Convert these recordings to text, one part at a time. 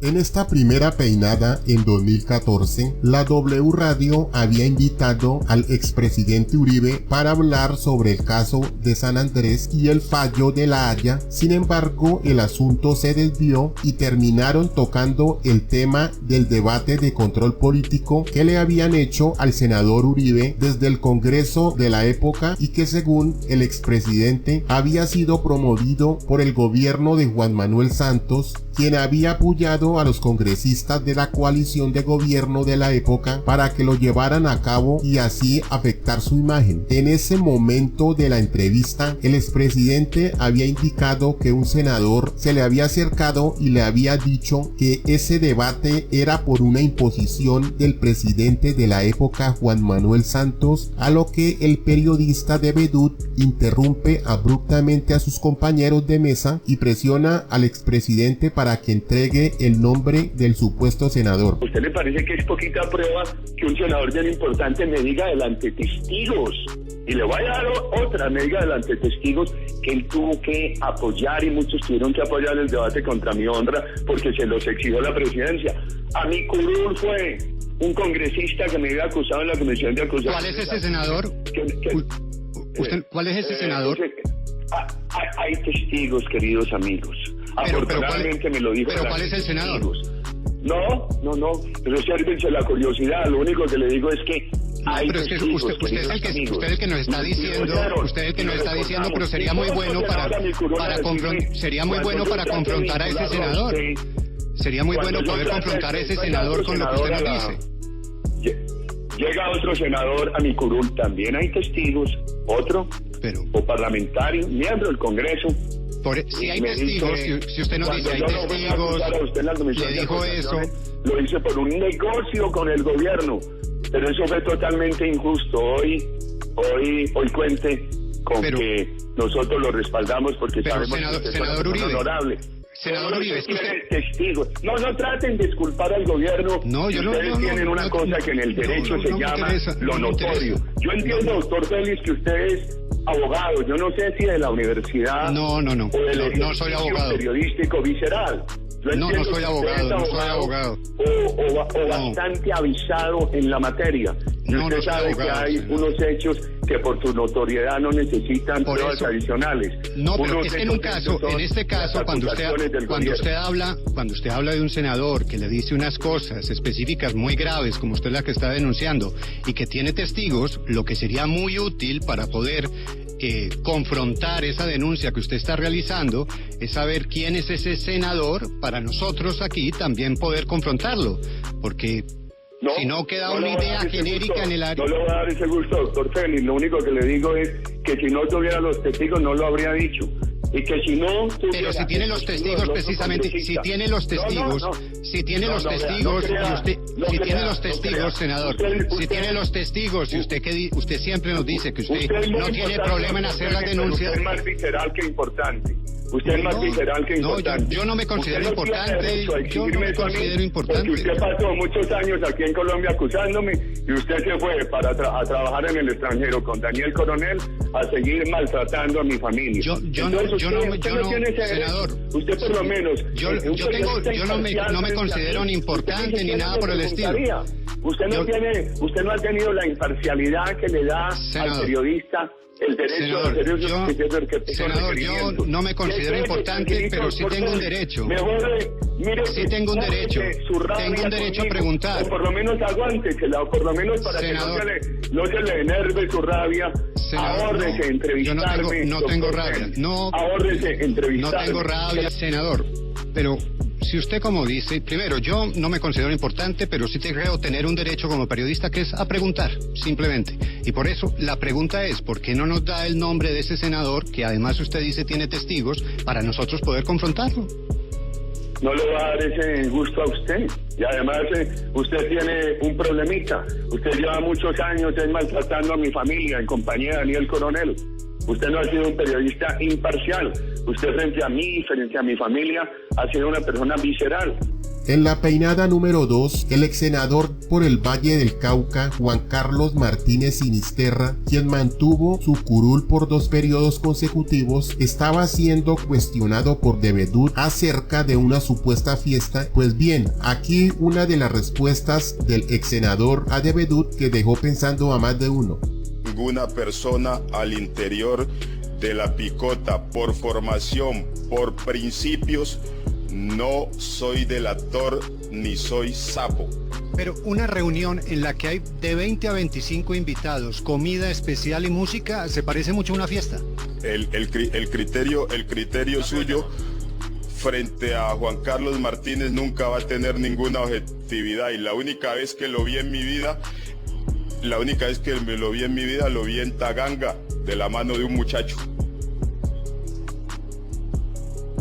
En esta primera peinada en 2014, la W Radio había invitado al expresidente Uribe para hablar sobre el caso de San Andrés y el fallo de La Haya. Sin embargo, el asunto se desvió y terminaron tocando el tema del debate de control político que le habían hecho al senador Uribe desde el Congreso de la época y que, según el expresidente, había sido promovido por el gobierno de Juan Manuel Santos, quien había apoyado a los congresistas de la coalición de gobierno de la época para que lo llevaran a cabo y así afectar su imagen. En ese momento de la entrevista, el expresidente había indicado que un senador se le había acercado y le había dicho que ese debate era por una imposición del presidente de la época, Juan Manuel Santos, a lo que el periodista de Vedut interrumpe abruptamente a sus compañeros de mesa y presiona al expresidente para que entregue el nombre del supuesto senador. ¿A usted le parece que es poquita prueba que un senador bien importante me diga delante testigos? Y le voy a dar otra, me diga delante testigos que él tuvo que apoyar y muchos tuvieron que apoyar el debate contra mi honra porque se los exigió la presidencia. A mi curul fue un congresista que me había acusado en la comisión de acusación. ¿Cuál es ese senador? ¿Cuál es ese senador? Hay testigos, queridos amigos. Afortunadamente me lo dijo. ¿Pero cuál es el senador? No. Resérvense la curiosidad. Lo único que le digo es que hay testigos, usted es el que nos está diciendo, pero sería muy bueno para confrontar a ese senador. Sería muy bueno poder confrontar a ese senador con lo que usted nos dice. Llega otro senador a mi curul, también hay testigos, o parlamentario, miembro del Congreso. Si hay testigos, si usted nos dice hay testigos, le dijo eso. Lo hice por un negocio con el gobierno, pero eso fue totalmente injusto. Hoy cuente con que nosotros lo respaldamos porque sabemos que es honorable. Senador Uribe, es que testigos. No traten de disculpar al gobierno. Ustedes tienen una cosa que en el derecho se llama lo notorio. Yo entiendo, doctor Félix, que usted es abogado. Yo no sé si de la universidad. No. O del no soy abogado. Periodístico visceral. No soy abogado. O bastante avisado en la materia. Usted sabe que hay unos hechos que por su notoriedad no necesitan pruebas adicionales. No, pero es que en este caso, cuando usted habla de un senador que le dice unas cosas específicas muy graves, como usted la que está denunciando, y que tiene testigos, lo que sería muy útil para poder confrontar esa denuncia que usted está realizando es saber quién es ese senador para nosotros aquí también poder confrontarlo, porque si no queda una idea genérica en el área. No le voy a dar ese gusto, doctor Félix. Lo único que le digo es que si no tuviera los testigos no lo habría dicho. Y que si no tuviera... Pero si tiene los testigos precisamente, si tiene los testigos, senador, si tiene los testigos y usted siempre nos dice que usted no tiene problema en hacer las denuncias. Usted es más visceral que importante. Usted es más visceral que importante. Yo no me considero importante. Porque usted pasó muchos años aquí en Colombia acusándome y usted se fue a trabajar en el extranjero con Daniel Coronel a seguir maltratando a mi familia. Senador. Usted por lo menos. Yo no me considero ni importante ni nada por el estilo. Usted no ha tenido la imparcialidad que le da al periodista el derecho senador, yo no me considero importante, pero sí tengo un derecho. Sí tengo un derecho. Tengo un derecho a preguntar. O por lo menos aguántesela, o por lo menos para senador, que no se le enerve su rabia. Ahórrese entrevistarme. No tengo rabia. Ahórrese entrevistarme. No tengo rabia, senador. Pero si usted como dice, primero, yo no me considero importante, pero sí creo tener un derecho como periodista que es a preguntar, simplemente. Y por eso la pregunta es, ¿por qué no nos da el nombre de ese senador, que además usted dice tiene testigos, para nosotros poder confrontarlo? No le va a dar ese gusto a usted. Y además usted tiene un problemita. Usted lleva muchos años maltratando a mi familia en compañía de Daniel Coronel. Usted no ha sido un periodista imparcial. Usted frente a mí, frente a mi familia, ha sido una persona visceral. En la peinada número 2, el ex senador por el Valle del Cauca, Juan Carlos Martínez Sinisterra, quien mantuvo su curul por 2 periodos consecutivos, estaba siendo cuestionado por Devedut acerca de una supuesta fiesta. Pues bien, aquí una de las respuestas del ex senador a Devedut que dejó pensando a más de uno. Ninguna persona al interior de la picota, por formación, por principios, no soy delator ni soy sapo. Pero una reunión en la que hay de 20 a 25 invitados, comida especial y música, ¿se parece mucho a una fiesta? El criterio suyo frente a Juan Carlos Martínez nunca va a tener ninguna objetividad, y la única vez que lo vi en mi vida, lo vi en Taganga, de la mano de un muchacho.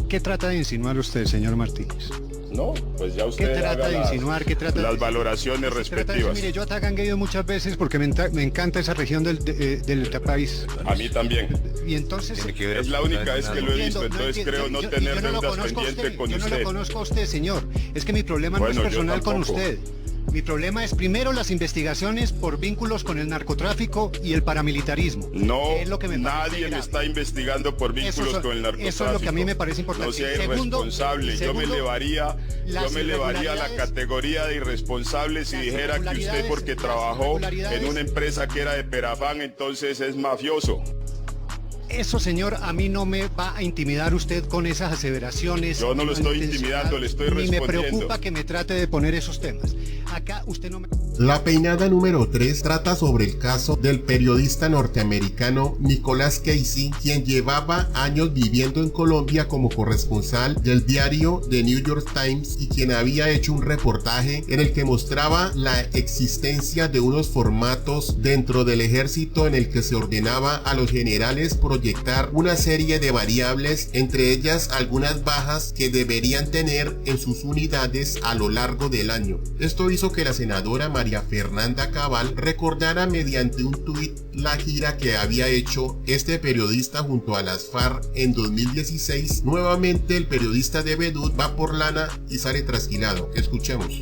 ¿Qué trata de insinuar usted, señor Martínez? No, pues ya usted ¿Qué trata de insinuar? ¿Qué trata las de valoraciones respectivas? Mire, yo a Taganga he ido muchas veces porque me encanta esa región del país. A mí también. Y entonces es la única vez que lo he visto, entonces creo no tener deudas pendientes con usted. Yo no lo conozco a usted, señor. Es que mi problema no es personal con usted. Mi problema es primero las investigaciones por vínculos con el narcotráfico y el paramilitarismo. No, es lo que nadie me está investigando por vínculos con el narcotráfico. Eso es lo que a mí me parece importante. No sea irresponsable. Yo me elevaría la categoría de irresponsable si dijera que usted, porque trabajó en una empresa que era de Perafán, entonces es mafioso. Eso, señor, a mí no me va a intimidar usted con esas aseveraciones. Yo no lo estoy intimidando, le estoy respondiendo. Ni me preocupa que me trate de poner esos temas. Acá usted no me... La peinada número 3 trata sobre el caso del periodista norteamericano Nicolas Casey, quien llevaba años viviendo en Colombia como corresponsal del diario The New York Times y quien había hecho un reportaje en el que mostraba la existencia de unos formatos dentro del ejército en el que se ordenaba a los generales proyectar una serie de variables, entre ellas algunas bajas que deberían tener en sus unidades a lo largo del año. Esto hizo que la senadora María Fernanda Cabal recordara mediante un tuit la gira que había hecho este periodista junto a las FARC en 2016. Nuevamente el periodista Devedut va por lana y sale trasquilado. Escuchemos.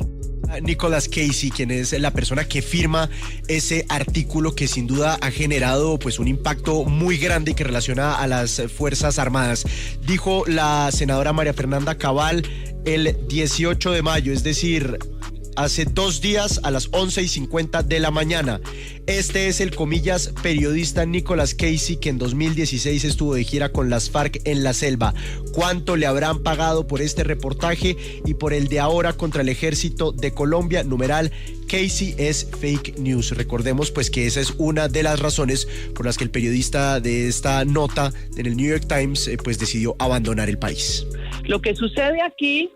Nicolas Casey, quien es la persona que firma ese artículo que sin duda ha generado pues un impacto muy grande y que relaciona a las Fuerzas Armadas. Dijo la senadora María Fernanda Cabal el 18 de mayo, es decir, hace 2 días a las 11:50 de la mañana. Este es el, comillas, periodista Nicolas Casey que en 2016 estuvo de gira con las FARC en la selva. ¿Cuánto le habrán pagado por este reportaje y por el de ahora contra el ejército de Colombia? Numeral, Casey es fake news. Recordemos pues que esa es una de las razones por las que el periodista de esta nota en el New York Times pues decidió abandonar el país. Lo que sucede aquí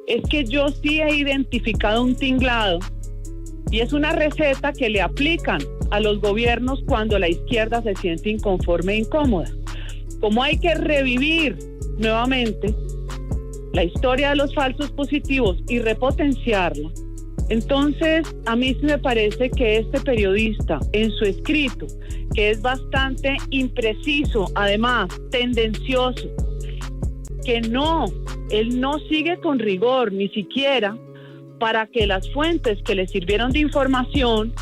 es que yo sí he identificado un tinglado y es una receta que le aplican a los gobiernos cuando la izquierda se siente inconforme e incómoda. Como hay que revivir nuevamente la historia de los falsos positivos y repotenciarla, entonces a mí sí me parece que este periodista en su escrito, que es bastante impreciso, además tendencioso, que él no sigue con rigor ni siquiera para que las fuentes que le sirvieron de información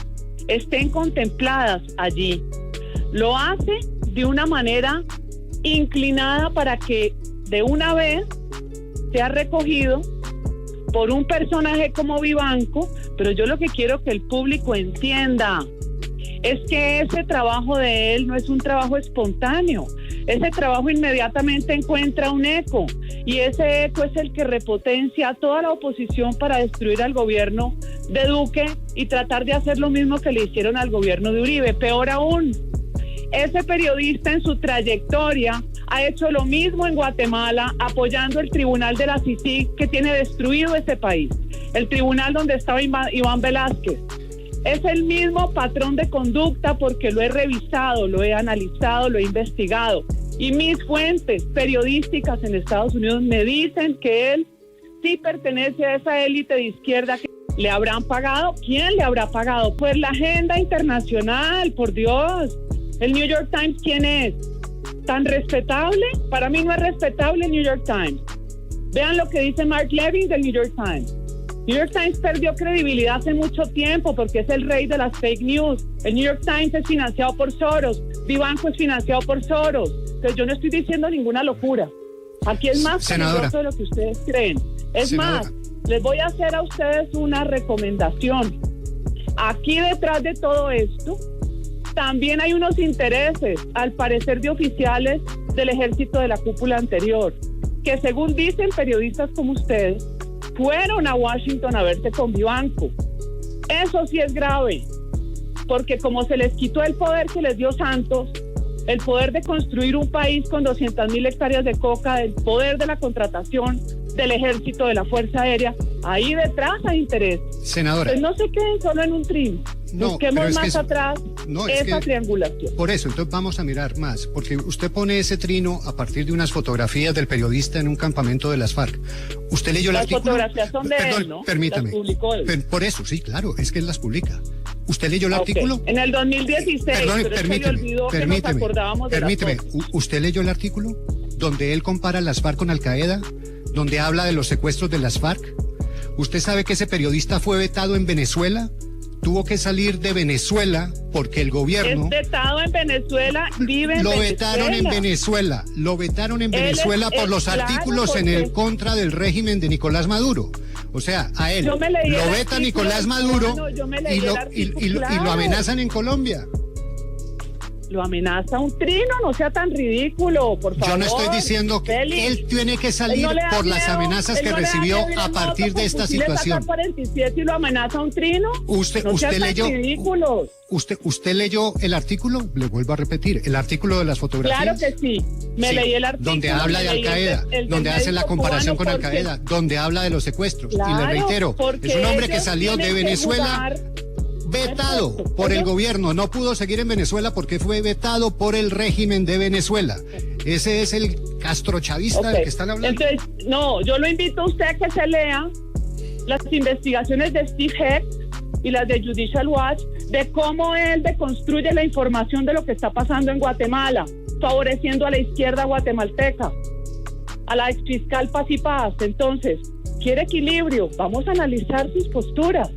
estén contempladas allí. Lo hace de una manera inclinada para que de una vez sea recogido por un personaje como Vivanco, pero yo lo que quiero que el público entienda es que ese trabajo de él no es un trabajo espontáneo. Ese trabajo inmediatamente encuentra un eco y ese eco es el que repotencia a toda la oposición para destruir al gobierno de Duque y tratar de hacer lo mismo que le hicieron al gobierno de Uribe. Peor aún, ese periodista en su trayectoria ha hecho lo mismo en Guatemala, apoyando el tribunal de la CICIG que tiene destruido ese país, el tribunal donde estaba Iván Velázquez. Es el mismo patrón de conducta porque lo he revisado, lo he analizado, lo he investigado. Y mis fuentes periodísticas en Estados Unidos me dicen que él sí pertenece a esa élite de izquierda. ¿Le habrán pagado? ¿Quién le habrá pagado? Pues la agenda internacional, por Dios. ¿El New York Times quién es? ¿Tan respetable? Para mí no es respetable el New York Times. Vean lo que dice Mark Levin del New York Times. New York Times perdió credibilidad hace mucho tiempo porque es el rey de las fake news. El New York Times es financiado por Soros, Vivanco es financiado por Soros. Entonces yo no estoy diciendo ninguna locura. Aquí es más peligroso de lo que ustedes creen. Es más, les voy a hacer a ustedes una recomendación. Aquí detrás de todo esto también hay unos intereses, al parecer de oficiales del ejército de la cúpula anterior, que según dicen periodistas como ustedes, fueron a Washington a verse con Vivanco. Eso sí es grave, porque como se les quitó el poder que les dio Santos, el poder de construir un país con 200.000 hectáreas de coca, el poder de la contratación del ejército, de la Fuerza Aérea, ahí detrás hay interés. Senadora. Pues no se queden solo en un trino. Busquemos más atrás esa triangulación. Por eso, entonces vamos a mirar más, porque usted pone ese trino a partir de unas fotografías del periodista en un campamento de las FARC. ¿Usted leyó el artículo? Las fotografías son de él, ¿no? Permítame. Las publicó él. Por eso, sí, claro, es que él las publica. ¿Usted leyó el artículo? En el 2016, permíteme, ¿usted leyó el artículo donde él compara las FARC con Al Qaeda, donde habla de los secuestros de las FARC? ¿Usted sabe que ese periodista fue vetado en Venezuela? Tuvo que salir de Venezuela porque el gobierno... Es vetado en Venezuela, vive en Venezuela. Lo vetaron en Venezuela por los artículos en el contra del régimen de Nicolás Maduro. O sea, a él lo veta Nicolás Maduro y lo amenazan en Colombia. Lo amenaza un trino, no sea tan ridículo, por favor. Yo no estoy diciendo que él tiene que salir por las amenazas que recibió a partir de esta situación. 47 y lo amenaza un trino. Usted leyó el artículo, le vuelvo a repetir, el artículo de las fotografías. Claro que sí, leí el artículo. Donde habla de Al Qaeda, donde hace la comparación con Al Qaeda, donde habla de los secuestros. Claro, y le reitero, es un hombre que salió de Venezuela vetado por el gobierno, no pudo seguir en Venezuela porque fue vetado por el régimen de Venezuela. Ese es el castrochavista del que están hablando. Entonces, no, yo lo invito a usted a que se lea las investigaciones de Steve Hecht y las de Judicial Watch de cómo él deconstruye la información de lo que está pasando en Guatemala, favoreciendo a la izquierda guatemalteca, a la exfiscal Paz y Paz. Entonces, quiere equilibrio, vamos a analizar sus posturas.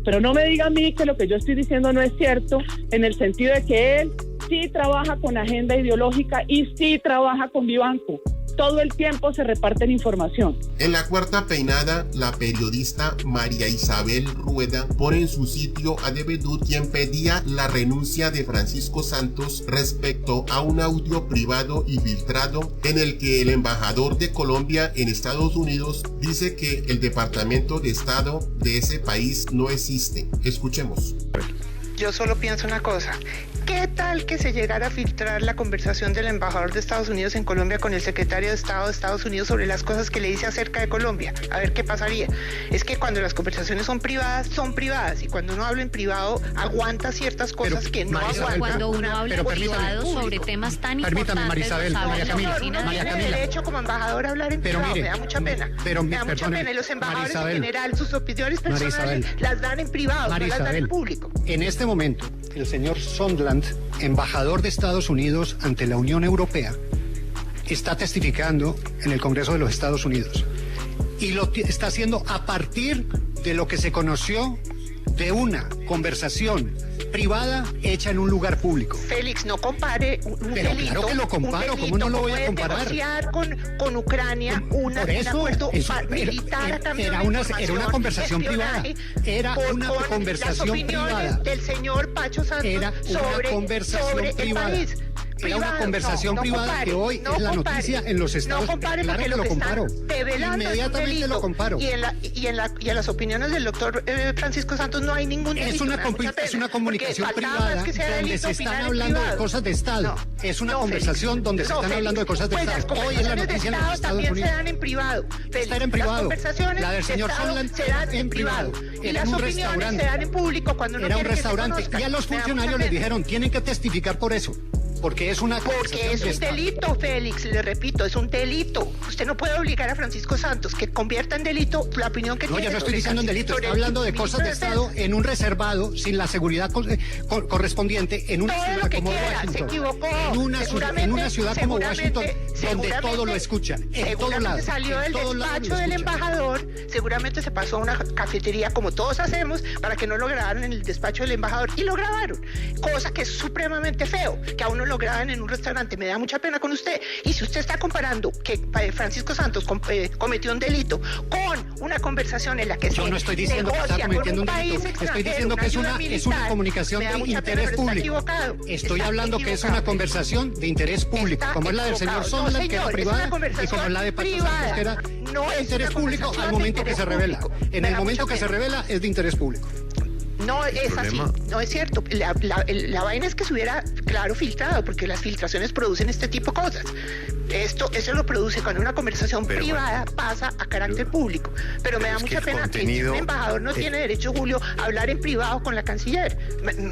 Pero no me diga a mí que lo que yo estoy diciendo no es cierto, en el sentido de que él sí trabaja con agenda ideológica y sí trabaja con Vivanco. Todo el tiempo se reparten información. En la cuarta peinada, la periodista María Isabel Rueda pone en su sitio a Devedú, quien pedía la renuncia de Francisco Santos respecto a un audio privado y filtrado en el que el embajador de Colombia en Estados Unidos dice que el Departamento de Estado de ese país no existe. Escuchemos. Yo solo pienso una cosa. ¿Qué tal que se llegara a filtrar la conversación del embajador de Estados Unidos en Colombia con el secretario de Estado de Estados Unidos sobre las cosas que le dice acerca de Colombia? A ver qué pasaría. Es que cuando las conversaciones son privadas, y cuando uno habla en privado, aguanta ciertas cosas que no aguanta. Cuando uno habla en privado sobre temas tan importantes, María Camila. Tiene derecho como embajador a hablar en privado, me da mucha pena. Me da mucha pena. Y los embajadores en general, sus opiniones personales las dan en privado, no las dan en público. En este momento, el señor Sondland, embajador de Estados Unidos ante la Unión Europea, está testificando en el Congreso de los Estados Unidos. Y lo está haciendo a partir de lo que se conoció de una conversación privada hecha en un lugar público. Félix, no compare un Pero delito. Claro que lo comparo, ¿cómo no lo voy a comparar? Negociar con Ucrania un acuerdo militar a cambio era una conversación privada. Era una conversación privada. Del señor Pacho Santos sobre el país. Era una conversación privada que hoy es la noticia en los Estados Unidos. No compare, claro porque que lo comparo. Inmediatamente lo comparo. Y en las opiniones del doctor Francisco Santos no hay ningún delito. Es una comunicación privada donde se están hablando de cosas de Estado. Es una conversación donde se están hablando de cosas de Estado. Hoy es la noticia en los Estados Unidos. También se dan en privado. Esta era en privado. La del señor Sondland se dan en privado. Y las opiniones se dan en público cuando no era un restaurante. Y a los funcionarios les dijeron, tienen que testificar por eso. Porque es una Porque es un delito, Félix, le repito, es un delito. Usted no puede obligar a Francisco Santos que convierta en delito la opinión que tiene. No, yo no estoy diciendo en delito, estoy hablando de cosas de Estado en un reservado, sin la seguridad correspondiente, en una ciudad como Washington. Se equivocó. En una ciudad como Washington, donde todo lo escuchan, en todo lado. Salió del despacho del embajador, seguramente se pasó a una cafetería como todos hacemos, para que no lo grabaran en el despacho del embajador, y lo grabaron. Cosa que es supremamente feo, que a uno lo graban en un restaurante. Me da mucha pena con usted. Y si usted está comparando que Francisco Santos cometió un delito con una conversación en la que yo no estoy diciendo que está cometiendo un delito, estoy diciendo que es una comunicación de interés público. Estoy hablando que es una conversación de interés público, como es la del señor Sondland, que era privada, y como es la de Pacho Santos, que era de interés público al momento que se revela. En el momento que se revela es de interés público. No es así, no es cierto. La vaina es que se hubiera, claro, filtrado, porque las filtraciones producen este tipo de cosas. Eso lo produce cuando una conversación privada pasa a carácter público. Pero me da mucha pena que un embajador no tiene derecho, Julio, a hablar en privado con la canciller.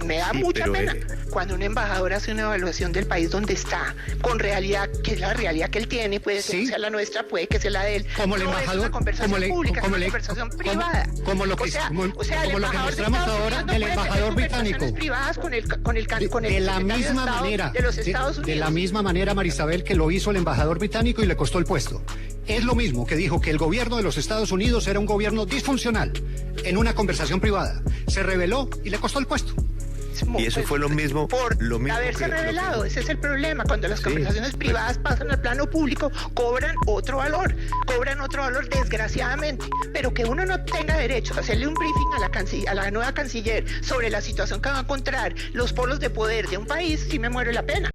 Me da mucha pena cuando un embajador hace una evaluación del país donde está, con realidad, que es la realidad que él tiene, puede ser que sea la nuestra, puede que sea la de él. Como el embajador, es una conversación pública, es una conversación privada. Como lo que mostramos ahora del embajador británico. De la misma manera, de la misma manera, Marisabel, que lo hizo el embajador británico y le costó el puesto. Es lo mismo que dijo que el gobierno de los Estados Unidos era un gobierno disfuncional en una conversación privada. Se reveló y le costó el puesto. Y eso fue lo mismo. Por haberse revelado, ese es el problema. Cuando las conversaciones privadas pasan al plano público, cobran otro valor desgraciadamente. Pero que uno no tenga derecho a hacerle un briefing a la nueva canciller sobre la situación que va a encontrar los polos de poder de un país, sí me muere la pena.